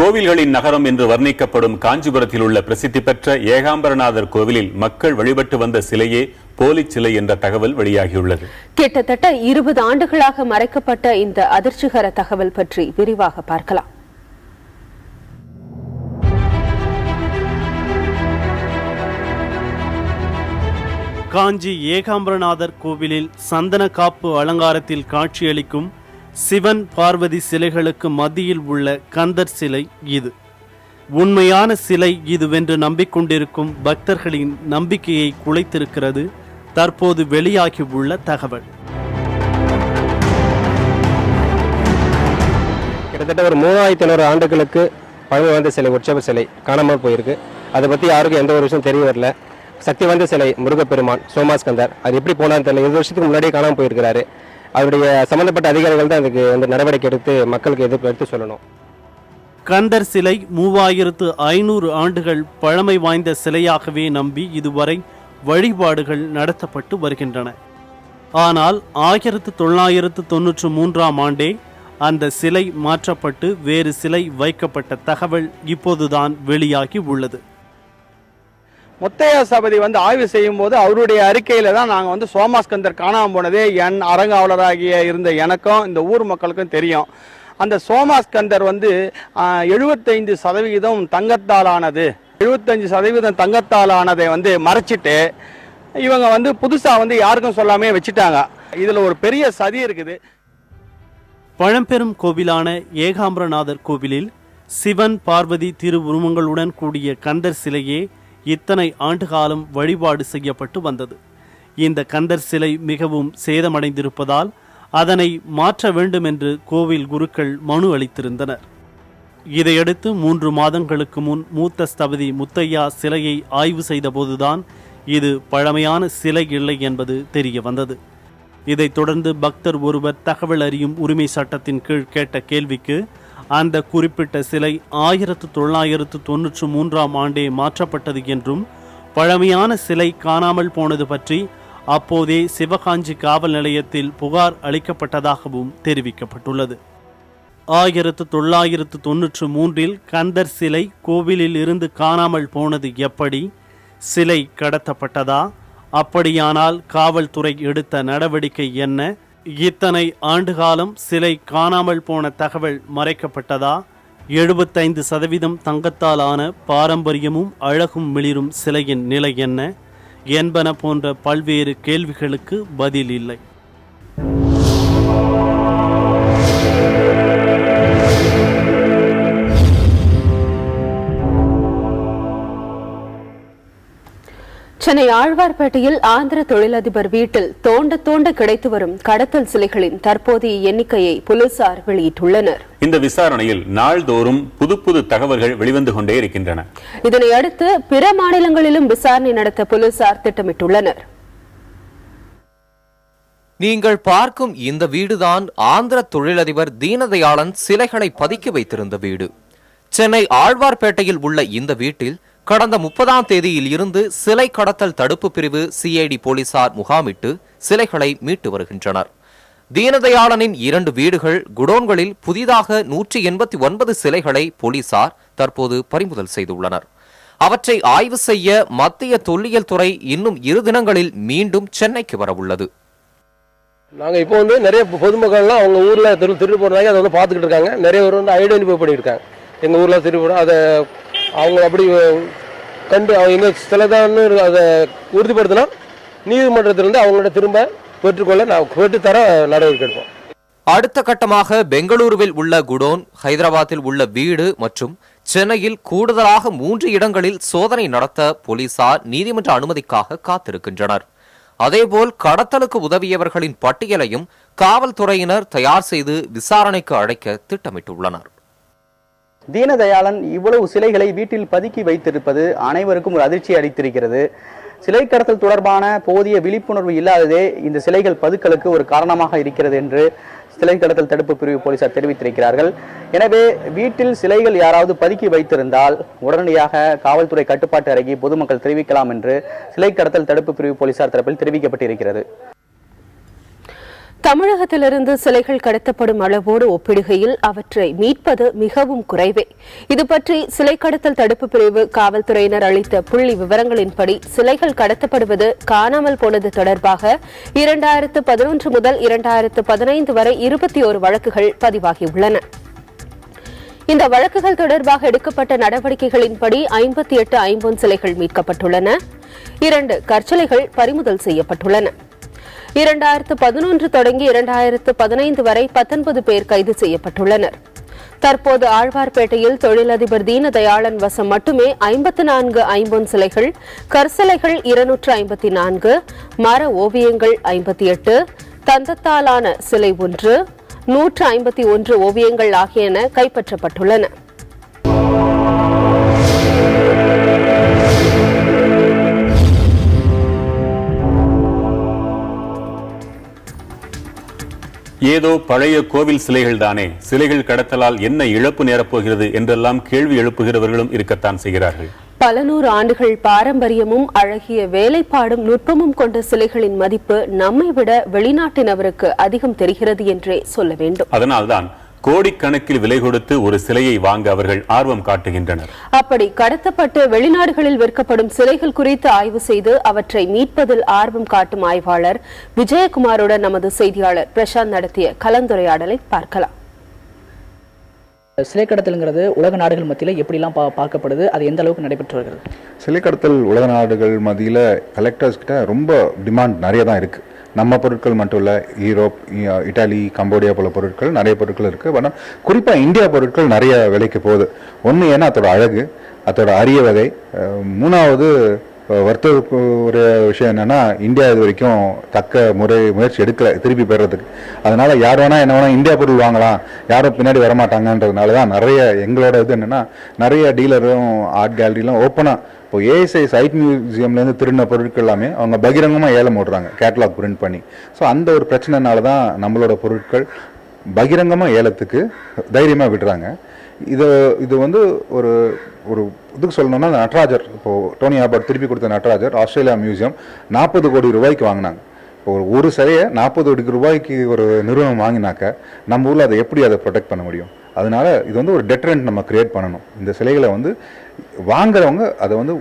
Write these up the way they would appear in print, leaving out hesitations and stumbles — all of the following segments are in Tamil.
கோவில்களின் நகரம் என்று வர்ணிக்கப்படும் காஞ்சிபுரத்தில் உள்ள பிரசித்தி பெற்ற ஏகாம்பரநாதர் கோவிலில் மக்கள் வழிபட்டு வந்த சிலையே போலி சிலை என்ற தகவல் வெளியாகியுள்ளது. கிட்டத்தட்ட 20 ஆண்டுகளாக மறைக்கப்பட்ட இந்த அதிர்ச்சிகர தகவல் பற்றி விரிவாக பார்க்கலாம். காஞ்சி ஏகாம்பரநாதர் கோவிலில் சந்தன காப்பு அலங்காரத்தில் காட்சியளிக்கும் சிவன் பார்வதி சிலைகளுக்கு மத்தியில் உள்ள கந்தர் சிலை இது. உண்மையான சிலை இதுவென்று நம்பிக்கொண்டிருக்கும் பக்தர்களின் நம்பிக்கையை குலைத்திருக்கிறது தற்போது வெளியாகியுள்ள தகவல். கிட்டத்தட்ட ஒரு 3500 ஆண்டுகளுக்கு பழமை வாய்ந்த சிலை, உற்சவ சிலை காணாமல் போயிருக்கு. அதை பற்றி யாருக்கும் எந்த ஒரு விஷயம் தெரிய வரல. சக்தி வாய்ந்த சிலை முருகப்பெருமான் சோமாஸ்கந்தர், அது எப்படி போனான்னு தெரியல. 20 வருஷத்துக்கு முன்னாடியே காணாமல் போயிருக்கிறாரு. அவருடைய சம்பந்தப்பட்ட அதிகாரிகள் தான் அதுக்கு வந்து நடவடிக்கை எடுத்து மக்களுக்கு எடுத்து சொல்லணும். கந்தர் சிலை 3500 ஆண்டுகள் பழமை வாய்ந்த சிலையாகவே நம்பி இதுவரை வழிபாடுகள் நடத்தப்பட்டு வருகின்றன. ஆனால் 1993ஆம் ஆண்டே அந்த சிலை மாற்றப்பட்டு வேறு சிலை வைக்கப்பட்ட தகவல் இப்போதுதான் வெளியாகி உள்ளது. முத்தையா சபதி ஆய்வு செய்யும் போது அவருடைய அறிக்கையில தான் நாங்கள் சோமாஸ்கந்தர் காணாமல் போனதே என் அரங்காவலராகிய இருந்த எனக்கும் இந்த ஊர் மக்களுக்கும் தெரியும். அந்த சோமாஸ்கந்தர் 75% தங்கத்தால் ஆனது, 75% தங்கத்தால் ஆனதை மறைச்சிட்டு இவங்க புதுசா யாருக்கும் சொல்லாமே வச்சுட்டாங்க. இதுல ஒரு பெரிய சதி இருக்குது. பழம்பெரும் கோவிலான ஏகாம்பரநாதர் கோவிலில் சிவன் பார்வதி திருவுருவங்களுடன் கூடிய கந்தர் சிலையே இத்தனை ஆண்டு காலம் வழிபாடு செய்யப்பட்டு வந்தது. இந்த கந்தர் சிலை மிகவும் சேதமடைந்திருப்பதால் அதனை மாற்ற வேண்டும் என்று கோவில் குருக்கள் மனு அளித்திருந்தனர். இதையடுத்து 3 மாதங்களுக்கு முன் மூத்த ஸ்தபதி முத்தையா சிலையை ஆய்வு செய்தபோதுதான் இது பழமையான சிலை இல்லை என்பது தெரிய வந்தது. இதைத் தொடர்ந்து பக்தர் ஒருவர் தகவல் அறியும் உரிமை சட்டத்தின் கீழ் கேட்ட கேள்விக்கு அந்த குறிப்பிட்ட சிலை 1993ஆம் ஆண்டே மாற்றப்பட்டது என்றும் பழமையான சிலை காணாமல் போனது பற்றி அப்போதே சிவகாஞ்சி காவல் நிலையத்தில் புகார் அளிக்கப்பட்டதாகவும் தெரிவிக்கப்பட்டுள்ளது. 1993இல் கந்தர் சிலை கோவிலில் இருந்து காணாமல் போனது எப்படி? சிலை கடத்தப்பட்டதா? அப்படியானால் காவல்துறை எடுத்த நடவடிக்கை என்ன? இத்தனை ஆண்டுகாலம் சிலை காணாமல் போன தகவல் மறைக்கப்பட்டதா? 75% தங்கத்தால் ஆன பாரம்பரியமும் அழகும் மிளிரும் சிலையின் நிலை என்ன என்பன போன்ற பல்வேறு கேள்விகளுக்கு பதில் இல்லை. சென்னை ஆழ்வார்பேட்டையில் ஆந்திர தொழிலதிபர் வீட்டில் தோண்ட கிடைத்து வரும் கடத்தல் சிலைகளின் தற்போதைய எண்ணிக்கையை போலீசார் வெளியிட்டுள்ளனர். இந்த விசாரணையில் நாள்தோறும் புது தகவல்கள் வெளிவந்து கொண்டே இருக்கின்றன. இதனையடுத்து பிற மாநிலங்களிலும் விசாரணை நடத்த போலீசார் திட்டமிட்டுள்ளனர். நீங்கள் பார்க்கும் இந்த வீடுதான் ஆந்திர தொழிலதிபர் தீனதயாளன் சிலைகளை பதுக்கி வைத்திருந்த வீடு. சென்னை ஆழ்வார்பேட்டையில் உள்ள இந்த வீட்டில் கடந்த 30ஆம் தேதியில் இருந்து சிலை கடத்தல் தடுப்பு பிரிவு சிஐடி போலீசார் முகாமிட்டு சிலைகளை மீட்டு வருகின்றனர். தீனதயாளனின் 2 வீடுகள், குடோன்களில் புதிதாக 189 சிலைகளை போலீசார் தற்போது பறிமுதல் செய்துள்ளனர். அவற்றை ஆய்வு செய்ய மத்திய தொல்லியல் துறை இன்னும் 2 தினங்களில் மீண்டும் சென்னைக்கு வர உள்ளது. நாங்க இப்போ நிறைய பொதுமக்கள்லாம் அவங்க ஊர்ல திருட்டு போறதாக அதை பார்த்துக்கிட்டு இருக்காங்க. நிறைய பேர் ஐடென்டிஃபை பண்ணியிருக்காங்க. எங்க ஊர்ல திருட்டு போட அதை அவங்க அப்படி கண்டு அவங்க சிலதான் அதை உறுதிப்படுத்தினா நீதிமன்றத்திலிருந்து அவங்களோட திரும்ப பெற்றுத்தர நடவடிக்கை எடுப்போம். அடுத்த கட்டமாக பெங்களூருவில் உள்ள குடோன், ஹைதராபாத்தில் உள்ள வீடு மற்றும் சென்னையில் கூடுதலாக 3 இடங்களில் சோதனை நடத்த போலீசார் நீதிமன்ற அனுமதிக்காக காத்திருக்கின்றனர். அதேபோல் கடத்தலுக்கு உதவியவர்களின் பட்டியலையும் காவல்துறையினர் தயார் செய்து விசாரணைக்கு அழைக்க திட்டமிட்டுள்ளனர். தீனதயாளன் இவ்வளவு சிலைகளை வீட்டில் பதுக்கி வைத்திருப்பது அனைவருக்கும் ஒரு அதிர்ச்சி அளித்திருக்கிறது. சிலை கடத்தல் தொடர்பான போதிய விழிப்புணர்வு இல்லாததே இந்த சிலைகள் பதுக்கலுக்கு ஒரு காரணமாக இருக்கிறது என்று சிலை கடத்தல் தடுப்பு பிரிவு போலீசார் தெரிவித்திருக்கிறார்கள். எனவே வீட்டில் சிலைகள் யாராவது பதுக்கி வைத்திருந்தால் உடனடியாக காவல்துறை கட்டுப்பாட்டு அறைக்கு பொதுமக்கள் தெரிவிக்கலாம் என்று சிலை கடத்தல் தடுப்பு பிரிவு போலீசார் தரப்பில் தெரிவிக்கப்பட்டிருக்கிறது. தமிழகத்திலிருந்து சிலைகள் கடத்தப்படும் அளவோடு ஒப்பிடுகையில் அவற்றை மீட்பது மிகவும் குறைவே. இதுபற்றி சிலை கடத்தல் தடுப்பு பிரிவு காவல்துறையினர் அளித்த புள்ளி விவரங்களின்படி சிலைகள் கடத்தப்படுவது, காணாமல் போனது தொடர்பாக 2011 முதல் 2015 வரை 21 வழக்குகள் பதிவாகியுள்ளன. இந்த வழக்குகள் தொடர்பாக எடுக்கப்பட்ட நடவடிக்கைகளின்படி 58 ஐம்பொன் சிலைகள் மீட்கப்பட்டுள்ளன. 2 கற்சிலைகள் பறிமுதல் செய்யப்பட்டுள்ளன. 2011 தொடங்கி 2015 வரை 19 பேர் கைது செய்யப்பட்டுள்ளனர். தற்போது ஆழ்வார்பேட்டையில் தொழிலதிபர் தீனதயாளன் வசம் மட்டுமே 54 ஐம்பொன் சிலைகள், கற்சிலைகள் 254, மர ஓவியங்கள் 58, தந்தத்தாலான சிலை 1, 151 ஓவியங்கள் ஆகியன கைப்பற்றப்பட்டுள்ளன. ஏதோ பழைய கோவில் சிலைகள் தானே, சிலைகள் கடத்தலால் என்ன இழப்பு நேரப்போகிறது என்றெல்லாம் கேள்வி எழுப்புகிறவர்களும் இருக்கத்தான் செய்கிறார்கள். பல நூறு ஆண்டுகள் பாரம்பரியமும் அழகிய வேலைப்பாடும் நுட்பமும் கொண்ட சிலைகளின் மதிப்பு நம்மை விட வெளிநாட்டினவருக்கு அதிகம் தெரிகிறது என்றே சொல்ல வேண்டும். அதனால்தான் கோடிக்கணக்கில் விலை கொடுத்து ஒரு சிலையை வாங்க அவர்கள் ஆர்வம் காட்டுகின்றனர். அப்படி கடத்தப்பட்டு வெளிநாடுகளில் விற்கப்படும் சிலைகள் குறித்து ஆய்வு செய்து அவற்றை மீட்பதில் ஆர்வம் காட்டும் ஆய்வாளர் விஜயகுமாருடன் நமது செய்தியாளர் பிரசாந்த் நடத்திய கலந்துரையாடலை பார்க்கலாம். சிலை கடத்தல்ங்கிறது உலக நாடுகள் மத்தியில் எப்படிலாம் பார்க்கப்படுது, அது எந்த அளவுக்கு நடைபெற்று வருகிறது? சிலை கடத்தல் உலக நாடுகள் மத்தியில் கலெக்டர்ஸ் கிட்ட ரொம்ப டிமாண்ட் நிறைய தான் இருக்குது. நம்ம பொருட்கள் மட்டும் இல்லை, யூரோப், இட்டாலி, கம்போடியா போல பொருட்கள் நிறைய பொருட்கள் இருக்குது. ஆனால் குறிப்பாக இந்தியா பொருட்கள் நிறைய விலைக்கு போகுது. ஒன்று ஏன்னா அதோட அழகு, அதோட அரிய வகை. மூணாவது வர்த்தக ஒரு விஷயம் என்னென்னா, இந்தியா இது வரைக்கும் தக்க முயற்சி எடுக்கல திருப்பி பெறதுக்கு. அதனால் யார் வேணால் என்ன வேணால் இந்தியா பொருள் வாங்கலாம், யாரும் பின்னாடி வரமாட்டாங்கன்றதுனால தான் நிறைய எங்களோட இது என்னென்னா, நிறைய டீலரும் ஆர்ட் கேலரிலாம் ஓப்பனாக இப்போ ஏஎஸ்ஐ சைட் மியூசியம்லேருந்து திருடின பொருட்கள் எல்லாமே அவங்க பகிரங்கமாக ஏலம் ஓடுறாங்க, கேட்லாக் பிரிண்ட் பண்ணி. ஸோ அந்த ஒரு பிரச்சனைனால தான் நம்மளோட பொருட்கள் பகிரங்கமாக ஏலத்துக்கு தைரியமாக விடுறாங்க. இது வந்து ஒரு ஒரு இதுக்கு சொல்லணும்னா, நடராஜர், இப்போது டோனி ஆபர்ட் திருப்பி கொடுத்த நடராஜர் ஆஸ்திரேலியா மியூசியம் 40 கோடி ரூபாய்க்கு வாங்கினாங்க. இப்போ ஒரு சிலையை 40 கோடி ரூபாய்க்கு ஒரு நிறுவனம் வாங்கினாக்க நம்ம ஊரில் அதை எப்படி அதை ப்ரொடெக்ட் பண்ண முடியும்? அதனால இது வந்து ஒரு டெட்ரண்ட் நம்ம கிரியேட் பண்ணணும். இந்த சிலைகளை வந்து வாங்குறவங்க அதை வந்து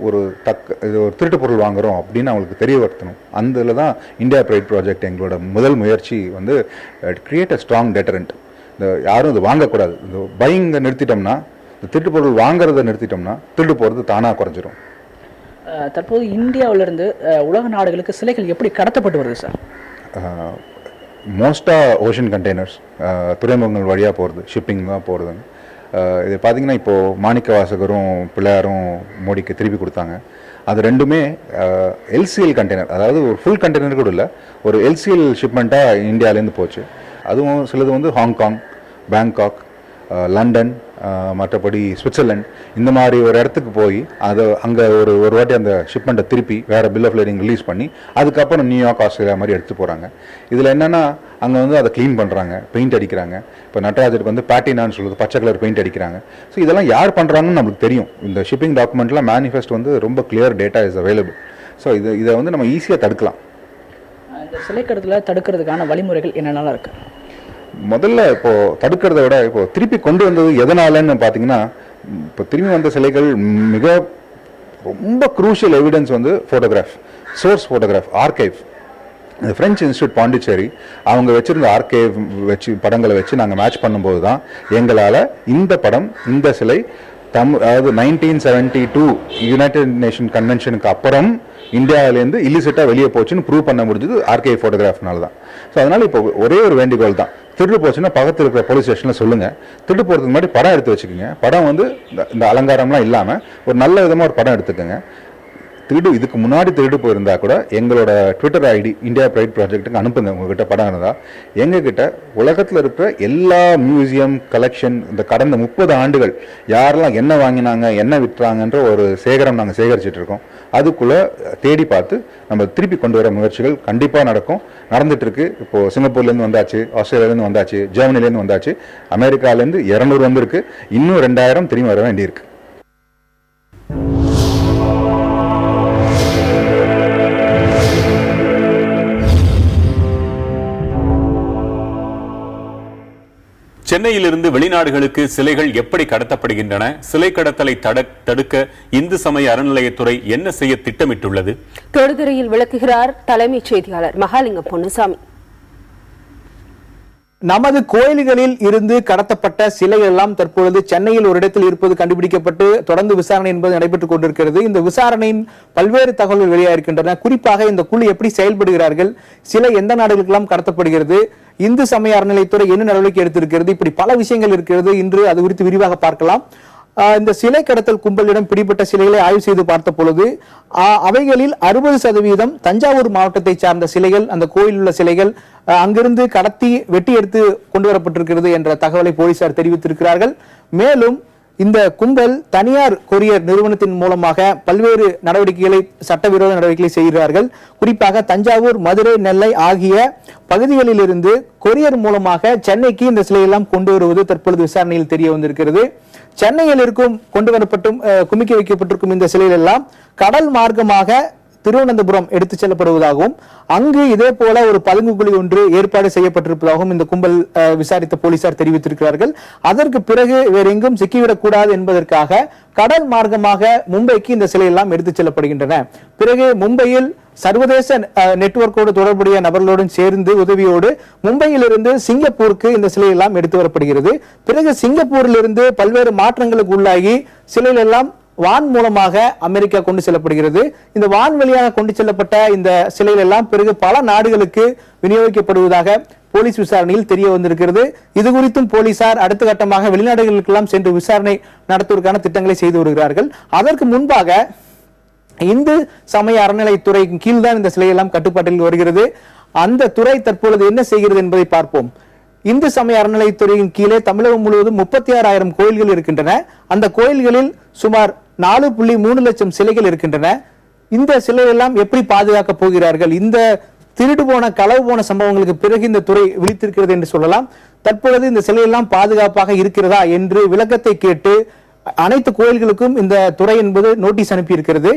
இது ஒரு திருட்டு பொருள் வாங்குறோம் அப்படின்னு அவங்களுக்கு தெரியப்படுத்தணும். அந்த இதில் தான் இந்தியா ப்ரைட் ப்ராஜெக்ட் எங்களோட முதல் முயற்சி வந்து கிரியேட் அ ஸ்ட்ராங் டெட்டரண்ட். இந்த யாரும் இது வாங்கக்கூடாது. இந்த பையிங்கை நிறுத்திட்டோம்னா, இந்த திருட்டு பொருள் வாங்குறதை நிறுத்திட்டோம்னா திருட்டு போகிறது தானாக குறைஞ்சிரும். தற்போது இந்தியாவிலிருந்து உலக நாடுகளுக்கு சிலைகள் எப்படி கடத்தப்பட்டு வருது சார்? மோஸ்ட்டாக ஓஷன் கண்டெய்னர்ஸ், துறைமுகங்கள் வழியாக போகிறது, ஷிப்பிங் தான் போகிறதுங்க. இது பார்த்திங்கன்னா இப்போது மாணிக்க வாசகரும் பிள்ளையாரும் மோடிக்கு திருப்பி கொடுத்தாங்க. அது ரெண்டுமே எல்சிஎல் கண்டெய்னர், அதாவது ஒரு ஃபுல் கண்டெய்னர் கூட இல்லை, ஒரு எல்சிஎல் ஷிப்மெண்ட்டாக இந்தியாவிலேருந்து போச்சு. அதுவும் சிலது வந்து ஹாங்காங், பேங்காக், லண்டன், மற்றபடி சுவிட்சர்லாந்து, இந்த மாதிரி ஒரு இடத்துக்கு போய் அதை அங்கே ஒரு வாட்டி அந்த ஷிப்மெண்ட்டை திருப்பி வேறு பில் ஆஃப் லேடிங் ரிலீஸ் பண்ணி அதுக்கப்புறம் நியூயார்க், ஆஸ்திரேலியா மாதிரி எடுத்து போகிறாங்க. இதில் என்னென்னா அங்கே வந்து அதை க்ளீன் பண்ணுறாங்க, பெயிண்ட் அடிக்கிறாங்க. இப்போ நடராஜருக்கு வந்து பேட்டினான்னு சொல்லுது, பச்சை கலர் பெயிண்ட் அடிக்கிறாங்க. ஸோ இதெல்லாம் யார் பண்ணுறாங்கன்னு நம்மளுக்கு தெரியும். இந்த ஷிப்பிங் டாக்குமெண்ட்லாம் மேனிஃபெஸ்ட் வந்து ரொம்ப clear data is available. So இதை வந்து நம்ம ஈஸியாக தடுக்கலாம். இந்த சிலை கடத்தலை தடுக்கிறதுக்கான வழிமுறைகள் என்னென்னலாம் இருக்குது? முதல்ல இப்போது தடுக்கிறத விட இப்போது திருப்பி கொண்டு வந்தது எதனாலன்னு பார்த்தீங்கன்னா, இப்போ திரும்பி வந்த சிலைகள் மிக ரொம்ப குரூஷியல் எவிடன்ஸ் வந்து ஃபோட்டோகிராஃப், சோர்ஸ் ஃபோட்டோகிராஃப், ஆர்கைவ். இந்த ஃப்ரெஞ்ச் இன்ஸ்டியூட் பாண்டிச்சேரி அவங்க வச்சுருந்த ஆர்கைவ் படங்களை வச்சு நாங்கள் மேட்ச் பண்ணும்போது தான் எங்களால் இந்த படம், இந்த சிலை அதாவது 1972 யுனைடெட் நேஷன் கன்வென்ஷனுக்கு அப்புறம் இந்தியாவிலேருந்து இல்லிசிட்டாக வெளியே போச்சுன்னு ப்ரூவ் பண்ண முடிஞ்சது ஆர்கைவ் ஃபோட்டோகிராஃப்னால தான். ஸோ அதனால் இப்போ ஒரே ஒரு வேண்டுகோள் தான், திருடு போச்சுன்னா பக்கத்தில் இருக்கிற போலீஸ் ஸ்டேஷனில் சொல்லுங்கள். திருடு போகிறதுக்கு முன்னாடி படம் எடுத்து வச்சுக்கோங்க. படம் வந்து இந்த அலங்காரம்லாம் இல்லாமல் ஒரு நல்ல விதமாக ஒரு படம் எடுத்துக்கோங்க. இதுக்கு முன்னாடி திருடு போயிருந்தா கூட எங்களோட ட்விட்டர் ஐடி இந்தியா ப்ரைட் ப்ராஜெக்ட்டுக்கு அனுப்புங்க. உங்ககிட்ட படம் இருந்தால் எங்ககிட்ட உலகத்தில் இருக்கிற எல்லா மியூசியம் கலெக்ஷன், இந்த கடந்த 30 ஆண்டுகள் யாரெல்லாம் என்ன வாங்கினாங்க, என்ன விற்றாங்கன்ற ஒரு சேகரம் நாங்கள் சேகரிச்சுட்டு இருக்கோம். அதுக்குள்ளே தேடி பார்த்து நம்ம திருப்பி கொண்டு வர முயற்சிகள் கண்டிப்பாக நடந்துட்டு இருக்கு. இப்போது சிங்கப்பூர்லேருந்து வந்தாச்சு, ஆஸ்திரேலியாலேருந்து வந்தாச்சு, ஜெர்மனிலேருந்து வந்தாச்சு, அமெரிக்காலேருந்து 200 வந்திருக்கு, இன்னும் 2000 திரும்பி வர வேண்டியிருக்கு. சென்னையிலிருந்து வெளிநாடுகளுக்கு சிலைகள் எப்படி கடத்தப்படுகின்றன? சிலை கடத்தலை தடுக்க இந்து சமய அறநிலையத்துறை என்ன செய்ய திட்டமிட்டுள்ளது? தொடுதிரையில் விளக்குகிறார் தலைமைச் செய்தியாளர் மகாலிங்கம் பொன்னுசாமி. நமது கோயில்களில் இருந்து கடத்தப்பட்ட சிலைகள் எல்லாம் தற்பொழுது சென்னையில் ஒரு இடத்தில் இருப்பது கண்டுபிடிக்கப்பட்டு தொடர்ந்து விசாரணை என்பது நடைபெற்றுக் கொண்டிருக்கிறது. இந்த விசாரணையின் பல்வேறு தகவல்கள் வெளியாகின்றன. குறிப்பாக இந்த குழு எப்படி செயல்படுகிறார்கள், சிலை எந்த நாடுகளுக்கெல்லாம் கடத்தப்படுகிறது, இந்து சமய அறநிலையத்துறை என்ன நடவடிக்கை எடுத்திருக்கிறது, இப்படி பல விஷயங்கள் இருக்கிறது. இன்று அது குறித்து விரிவாக பார்க்கலாம். இந்த சிலை கடத்தல் கும்பலிடம் பிடிபட்ட சிலைகளை ஆய்வு செய்து பார்த்த பொழுது அவைகளில் 60% தஞ்சாவூர் மாவட்டத்தை சார்ந்த சிலைகள், அந்த கோயில் உள்ள சிலைகள் அங்கிருந்து கடத்தி வெட்டி எடுத்து கொண்டு வரப்பட்டிருக்கிறது என்ற தகவலை போலீசார் தெரிவித்திருக்கிறார்கள். மேலும் இந்த கும்பல் தனியார் கொரியர் நிறுவனத்தின் மூலமாக பல்வேறு நடவடிக்கைகளை, சட்டவிரோத நடவடிக்கைகளை செய்கிறார்கள். குறிப்பாக தஞ்சாவூர், மதுரை, நெல்லை ஆகிய பகுதிகளில் இருந்து கொரியர் மூலமாக சென்னைக்கு இந்த சிலையெல்லாம் கொண்டு வருவது தற்பொழுது விசாரணையில் தெரிய வந்திருக்கிறது. சென்னையில் இருக்கும் கொண்டு வரப்பட்டும் குமிக்கி வைக்கப்பட்டிருக்கும் இந்த சிலைகள் எல்லாம் கடல் மார்க்கமாக திருவனந்தபுரம் எடுத்துச் செல்லப்படுவதாகவும் அங்கு இதே போல ஒரு பதுங்குகுழி ஒன்று ஏற்பாடு செய்யப்பட்டிருப்பதாகவும் இந்த கும்பல் விசாரித்த போலீசார் தெரிவித்திருக்கிறார்கள். அதற்கு பிறகு வேற எங்கும் சிக்கிவிடக் கூடாது என்பதற்காக கடல் மார்க்கமாக மும்பைக்கு இந்த சிலையெல்லாம் எடுத்துச் செல்லப்படுகின்றன. பிறகு மும்பையில் சர்வதேச நெட்வொர்க்கோடு தொடர்புடைய நபர்களுடன் சேர்ந்து உதவியோடு மும்பையிலிருந்து சிங்கப்பூருக்கு இந்த சிலையெல்லாம் எடுத்து வரப்படுகிறது. பிறகு சிங்கப்பூரிலிருந்து பல்வேறு மாற்றங்களுக்கு உள்ளாகி சிலைகள் எல்லாம் வான் மூலமாக அமெரிக்கா கொண்டு செல்லப்படுகிறது. இந்த வான் வழியாக கொண்டு செல்லப்பட்ட இந்த சிலைகள் எல்லாம் பிறகு பல நாடுகளுக்கு விநியோகிக்கப்படுவதாக போலீஸ் விசாரணையில் தெரிய வந்திருக்கிறது. இது குறித்தும் போலீசார் அடுத்த கட்டமாக வெளிநாடுகளுக்கெல்லாம் சென்று விசாரணை நடத்துவதற்கான திட்டங்களை செய்து வருகிறார்கள். அதற்கு முன்பாக இந்து சமய அறநிலையத்துறையின் கீழ்தான் இந்த சிலையெல்லாம் கட்டுப்பாட்டில் வருகிறது. அந்த துறை தற்பொழுது என்ன செய்கிறது என்பதை பார்ப்போம். இந்து சமய அறநிலையத்துறையின் கீழே தமிழகம் முழுவதும் 36,000 கோயில்கள் இருக்கின்றன. அந்த கோயில்களில் சுமார் 4.3 லட்சம் சிலைகள் இருக்கின்றன. இந்த சிலையெல்லாம் எப்படி பாதுகாக்க போகிறார்கள்? இந்த திருடு போன, களவு போன சம்பவங்களுக்கு பிறகு இந்த துறை விழித்திருக்கிறது என்று சொல்லலாம். தற்பொழுது இந்த சிலையெல்லாம் பாதுகாப்பாக இருக்கிறதா என்று விளக்கத்தை கேட்டு அனைத்து கோயில்களுக்கும் இந்த துறை என்பது நோட்டீஸ் அனுப்பி இருக்கிறது.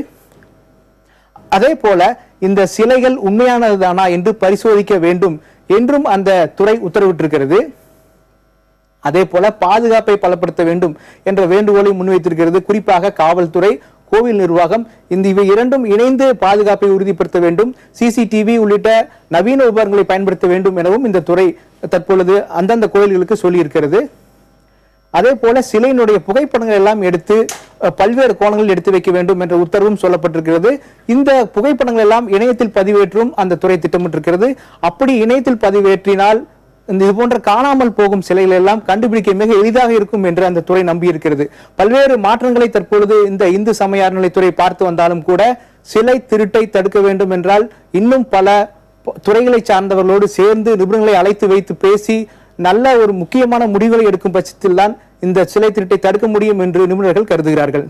அதே போல இந்த சிலைகள் உண்மையானதுதானா என்று பரிசோதிக்க வேண்டும் என்றும் அந்த துறை உத்தரவிட்டிருக்கிறது. அதே போல பாதுகாப்பை பலப்படுத்த வேண்டும் என்ற வேண்டுகோளை முன்வைத்திருக்கிறது. குறிப்பாக காவல்துறை, கோவில் நிர்வாகம், இவை இரண்டும் இணைந்து பாதுகாப்பை உறுதிப்படுத்த வேண்டும். CCTV உள்ளிட்ட நவீன உபகரணங்களை பயன்படுத்த வேண்டும் எனவும் இந்த துறை தற்பொழுது அந்தந்த கோயில்களுக்கு சொல்லியிருக்கிறது. அதே போல சிலையினுடைய புகைப்படங்கள் எல்லாம் எடுத்து பல்வேறு கோணங்களில் எடுத்து வைக்க வேண்டும் என்ற உத்தரவும் சொல்லப்பட்டிருக்கிறது. இந்த புகைப்படங்கள் எல்லாம் இணையத்தில் பதிவேற்றும் அந்த துறை திட்டமிட்டிருக்கிறது. அப்படி இணையத்தில் பதிவேற்றினால் இது போன்ற காணாமல் போகும் சிலைகள் எல்லாம் கண்டுபிடிக்க மிக எளிதாக இருக்கும் என்று அந்த துறை நம்பியிருக்கிறது. பல்வேறு மாற்றங்களை தற்பொழுது இந்த இந்து சமய அறநிலையத்துறை பார்த்து வந்தாலும் கூட சிலை திருட்டை தடுக்க வேண்டும் என்றால் இன்னும் பல துறைகளை சார்ந்தவர்களோடு சேர்ந்து நிபுணர்களை அழைத்து வைத்து பேசி நல்ல ஒரு முக்கியமான முடிவுகளை எடுக்கும் பட்சத்தில் தான் இந்த சிலை திருட்டை தடுக்க முடியும் என்று நிபுணர்கள் கருதுகிறார்கள்.